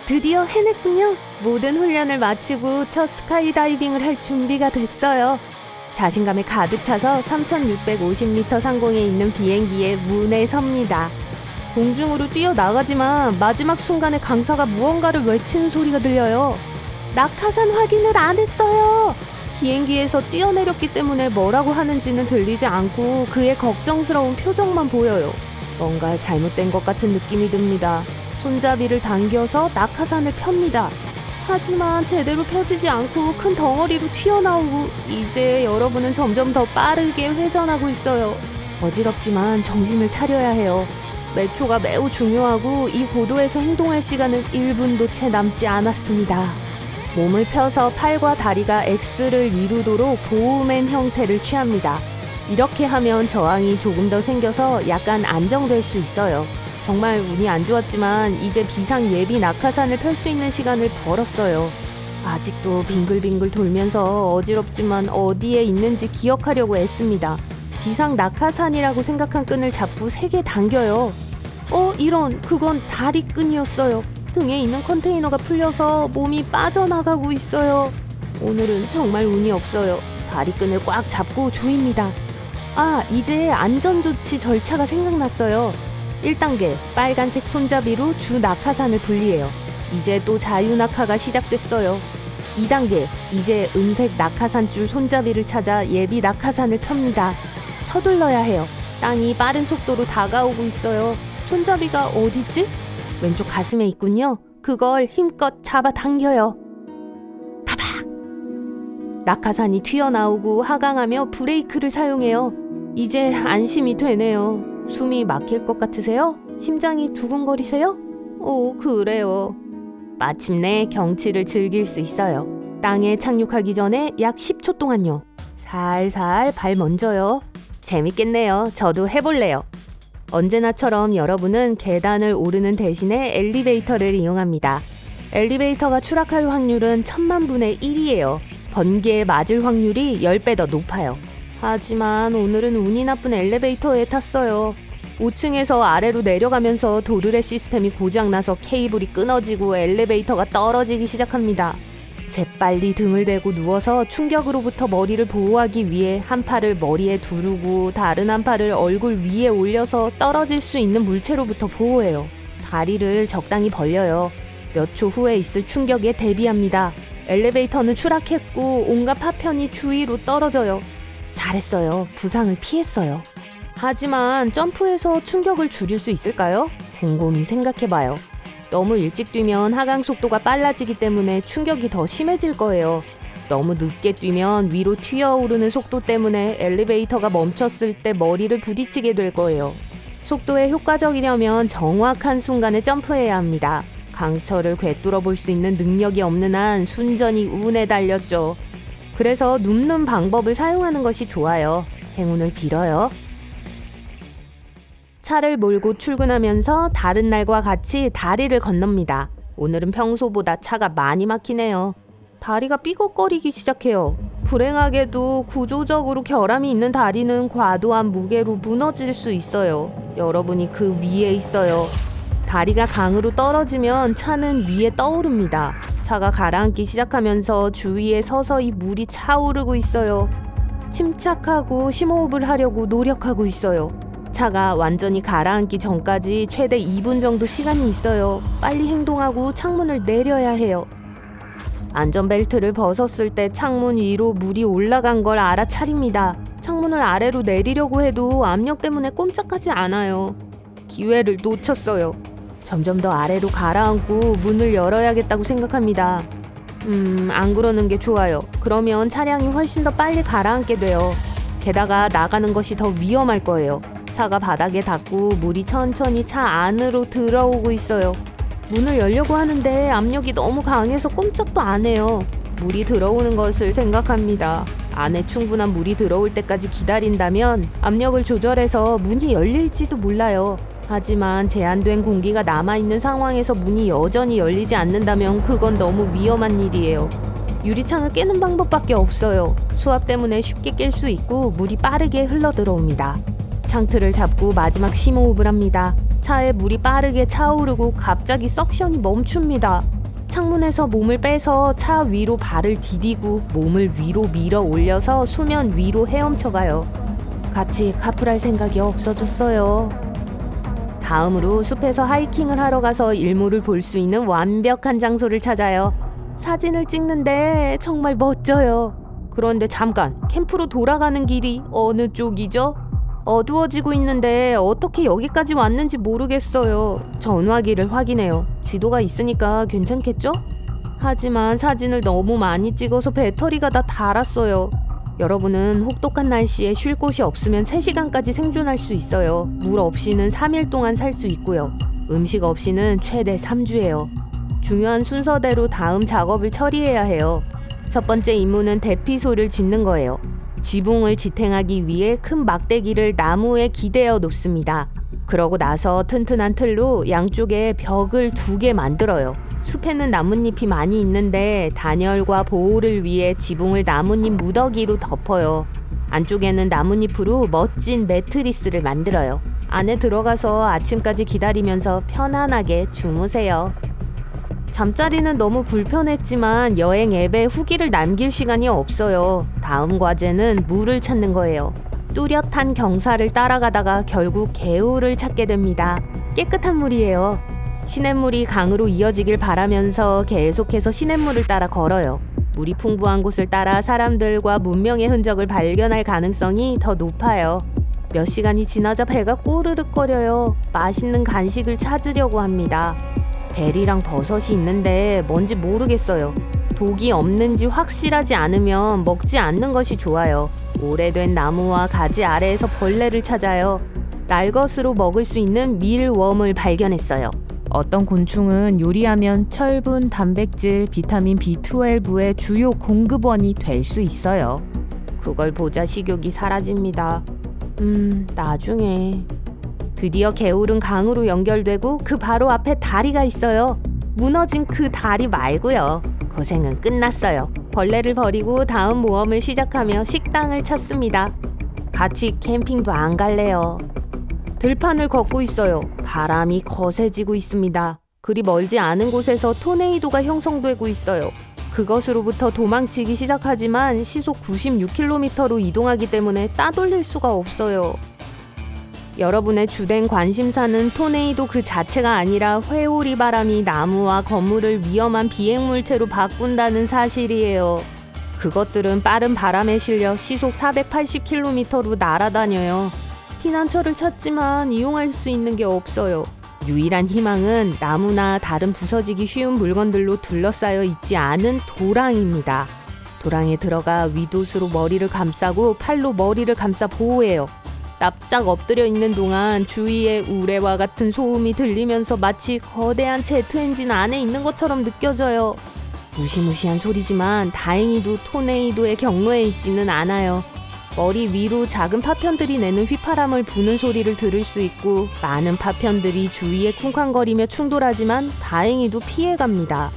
드디어 해냈군요. 모든 훈련을 마치고 첫 스카이다이빙을 할 준비가 됐어요. 자신감에 가득 차서 3650m 상공에 있는 비행기의 문에 섭니다. 공중으로 뛰어나가지만 마지막 순간에 강사가 무언가를 외치는 소리가 들려요. 낙하산 확인을 안 했어요. 비행기에서 뛰어내렸기 때문에 뭐라고 하는지는 들리지 않고 그의 걱정스러운 표정만 보여요. 뭔가 잘못된 것 같은 느낌이 듭니다. 손잡이를 당겨서 낙하산을 펴니다. 하지만 제대로 펴지지 않고 큰 덩어리로 튀어나오고 이제 여러분은 점점 더 빠르게 회전하고 있어요. 어지럽지만 정신을 차려야 해요. 몇 초가 매우 중요하고 이 고도에서 행동할 시간은 1분도 채 남지 않았습니다. 몸을 펴서 팔과 다리가 X를 이루도록 보호맨 형태를 취합니다. 이렇게 하면 저항이 조금 더 생겨서 약간 안정될 수 있어요. 정말 운이 안 좋았지만 이제 비상 예비 낙하산을 펼 수 있는 시간을 벌었어요. 아직도 빙글빙글 돌면서 어지럽지만 어디에 있는지 기억하려고 애씁니다. 비상 낙하산이라고 생각한 끈을 잡고 세게 당겨요. 이런, 그건 다리 끈이었어요. 등에 있는 컨테이너가 풀려서 몸이 빠져나가고 있어요. 오늘은 정말 운이 없어요. 다리 끈을 꽉 잡고 조입니다. 이제 안전조치 절차가 생각났어요. 1단계, 빨간색 손잡이로 주 낙하산을 분리해요. 이제 또 자유낙하가 시작됐어요. 2단계, 이제 은색 낙하산줄 손잡이를 찾아 예비 낙하산을 펴니다. 서둘러야 해요. 땅이 빠른 속도로 다가오고 있어요. 손잡이가 어딨지? 왼쪽 가슴에 있군요. 그걸 힘껏 잡아당겨요. 파박! 낙하산이 튀어나오고 하강하며 브레이크를 사용해요. 이제 안심이 되네요. 숨이 막힐 것 같으세요? 심장이 두근거리세요? 그래요. 마침내 경치를 즐길 수 있어요. 땅에 착륙하기 전에 약 10초 동안요. 살살 발 먼저요. 재밌겠네요. 저도 해볼래요. 언제나처럼 여러분은 계단을 오르는 대신에 엘리베이터를 이용합니다. 엘리베이터가 추락할 확률은 1000만분의 1이에요. 번개에 맞을 확률이 10배 더 높아요. 하지만 오늘은 운이 나쁜 엘리베이터에 탔어요. 5층에서 아래로 내려가면서 도르래 시스템이 고장나서 케이블이 끊어지고 엘리베이터가 떨어지기 시작합니다. 재빨리 등을 대고 누워서 충격으로부터 머리를 보호하기 위해 한 팔을 머리에 두르고 다른 한 팔을 얼굴 위에 올려서 떨어질 수 있는 물체로부터 보호해요. 다리를 적당히 벌려요. 몇 초 후에 있을 충격에 대비합니다. 엘리베이터는 추락했고 온갖 파편이 주위로 떨어져요. 잘했어요. 부상을 피했어요. 하지만 점프해서 충격을 줄일 수 있을까요? 곰곰이 생각해봐요. 너무 일찍 뛰면 하강 속도가 빨라지기 때문에 충격이 더 심해질 거예요. 너무 늦게 뛰면 위로 튀어오르는 속도 때문에 엘리베이터가 멈췄을 때 머리를 부딪히게 될 거예요. 속도에 효과적이려면 정확한 순간에 점프해야 합니다. 강철을 꿰뚫어 볼 수 있는 능력이 없는 한 순전히 운에 달렸죠. 그래서 눕는 방법을 사용하는 것이 좋아요. 행운을 빌어요. 차를 몰고 출근하면서 다른 날과 같이 다리를 건넙니다. 오늘은 평소보다 차가 많이 막히네요. 다리가 삐걱거리기 시작해요. 불행하게도 구조적으로 결함이 있는 다리는 과도한 무게로 무너질 수 있어요. 여러분이 그 위에 있어요. 다리가 강으로 떨어지면 차는 위에 떠오릅니다. 차가 가라앉기 시작하면서 주위에 서서히 물이 차오르고 있어요. 침착하고 심호흡을 하려고 노력하고 있어요. 차가 완전히 가라앉기 전까지 최대 2분 정도 시간이 있어요. 빨리 행동하고 창문을 내려야 해요. 안전벨트를 벗었을 때 창문 위로 물이 올라간 걸 알아차립니다. 창문을 아래로 내리려고 해도 압력 때문에 꼼짝하지 않아요. 기회를 놓쳤어요. 점점 더 아래로 가라앉고 문을 열어야겠다고 생각합니다. 안 그러는 게 좋아요. 그러면 차량이 훨씬 더 빨리 가라앉게 돼요. 게다가 나가는 것이 더 위험할 거예요. 차가 바닥에 닿고 물이 천천히 차 안으로 들어오고 있어요. 문을 열려고 하는데 압력이 너무 강해서 꼼짝도 안 해요. 물이 들어오는 것을 생각합니다. 안에 충분한 물이 들어올 때까지 기다린다면 압력을 조절해서 문이 열릴지도 몰라요. 하지만 제한된 공기가 남아있는 상황에서 문이 여전히 열리지 않는다면 그건 너무 위험한 일이에요. 유리창을 깨는 방법밖에 없어요. 수압 때문에 쉽게 깰 수 있고 물이 빠르게 흘러 들어옵니다. 창틀을 잡고 마지막 심호흡을 합니다. 차에 물이 빠르게 차오르고 갑자기 석션이 멈춥니다. 창문에서 몸을 빼서 차 위로 발을 디디고 몸을 위로 밀어 올려서 수면 위로 헤엄쳐가요. 같이 카풀할 생각이 없어졌어요. 다음으로 숲에서 하이킹을 하러 가서 일몰을 볼 수 있는 완벽한 장소를 찾아요. 사진을 찍는데 정말 멋져요. 그런데 잠깐, 캠프로 돌아가는 길이 어느 쪽이죠? 어두워지고 있는데 어떻게 여기까지 왔는지 모르겠어요. 전화기를 확인해요. 지도가 있으니까 괜찮겠죠? 하지만 사진을 너무 많이 찍어서 배터리가 다 닳았어요. 여러분은 혹독한 날씨에 쉴 곳이 없으면 3시간까지 생존할 수 있어요. 물 없이는 3일 동안 살 수 있고요. 음식 없이는 최대 3주예요. 중요한 순서대로 다음 작업을 처리해야 해요. 첫 번째 임무는 대피소를 짓는 거예요. 지붕을 지탱하기 위해 큰 막대기를 나무에 기대어 놓습니다. 그러고 나서 튼튼한 틀로 양쪽에 벽을 2개 만들어요. 숲에는 나뭇잎이 많이 있는데 단열과 보호를 위해 지붕을 나뭇잎 무더기로 덮어요. 안쪽에는 나뭇잎으로 멋진 매트리스를 만들어요. 안에 들어가서 아침까지 기다리면서 편안하게 주무세요. 잠자리는 너무 불편했지만 여행 앱에 후기를 남길 시간이 없어요. 다음 과제는 물을 찾는 거예요. 뚜렷한 경사를 따라가다가 결국 개울을 찾게 됩니다. 깨끗한 물이에요. 시냇물이 강으로 이어지길 바라면서 계속해서 시냇물을 따라 걸어요. 물이 풍부한 곳을 따라 사람들과 문명의 흔적을 발견할 가능성이 더 높아요. 몇 시간이 지나자 배가 꼬르륵거려요. 맛있는 간식을 찾으려고 합니다. 베리랑 버섯이 있는데 뭔지 모르겠어요. 독이 없는지 확실하지 않으면 먹지 않는 것이 좋아요. 오래된 나무와 가지 아래에서 벌레를 찾아요. 날것으로 먹을 수 있는 밀웜을 발견했어요. 어떤 곤충은 요리하면 철분, 단백질, 비타민 B12의 주요 공급원이 될 수 있어요. 그걸 보자 식욕이 사라집니다. 나중에. 드디어 개울은 강으로 연결되고 그 바로 앞에 다리가 있어요. 무너진 그 다리 말고요. 고생은 끝났어요. 벌레를 버리고 다음 모험을 시작하며 식당을 찾습니다. 같이 캠핑도 안 갈래요. 들판을 걷고 있어요. 바람이 거세지고 있습니다. 그리 멀지 않은 곳에서 토네이도가 형성되고 있어요. 그것으로부터 도망치기 시작하지만 시속 96km로 이동하기 때문에 따돌릴 수가 없어요. 여러분의 주된 관심사는 토네이도 그 자체가 아니라 회오리 바람이 나무와 건물을 위험한 비행물체로 바꾼다는 사실이에요. 그것들은 빠른 바람에 실려 시속 480km로 날아다녀요. 피난처를 찾지만 이용할 수 있는 게 없어요. 유일한 희망은 나무나 다른 부서지기 쉬운 물건들로 둘러싸여 있지 않은 도랑입니다. 도랑에 들어가 윗옷으로 머리를 감싸고 팔로 머리를 감싸 보호해요. 납작 엎드려 있는 동안 주위에 우레와 같은 소음이 들리면서 마치 거대한 제트 엔진 안에 있는 것처럼 느껴져요. 무시무시한 소리지만 다행히도 토네이도의 경로에 있지는 않아요. 머리 위로 작은 파편들이 내는 휘파람을 부는 소리를 들을 수 있고 많은 파편들이 주위에 쿵쾅거리며 충돌하지만 다행히도 피해갑니다.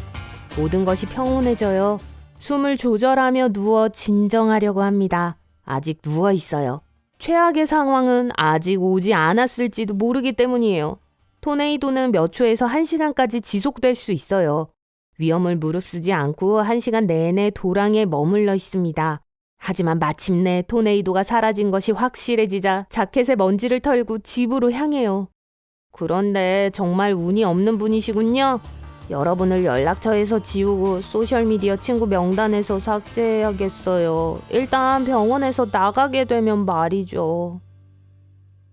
모든 것이 평온해져요. 숨을 조절하며 누워 진정하려고 합니다. 아직 누워 있어요. 최악의 상황은 아직 오지 않았을지도 모르기 때문이에요. 토네이도는 몇 초에서 1시간까지 지속될 수 있어요. 위험을 무릅쓰지 않고 1시간 내내 도랑에 머물러 있습니다. 하지만 마침내 토네이도가 사라진 것이 확실해지자 자켓에 먼지를 털고 집으로 향해요. 그런데 정말 운이 없는 분이시군요. 여러분을 연락처에서 지우고 소셜미디어 친구 명단에서 삭제해야겠어요. 일단 병원에서 나가게 되면 말이죠.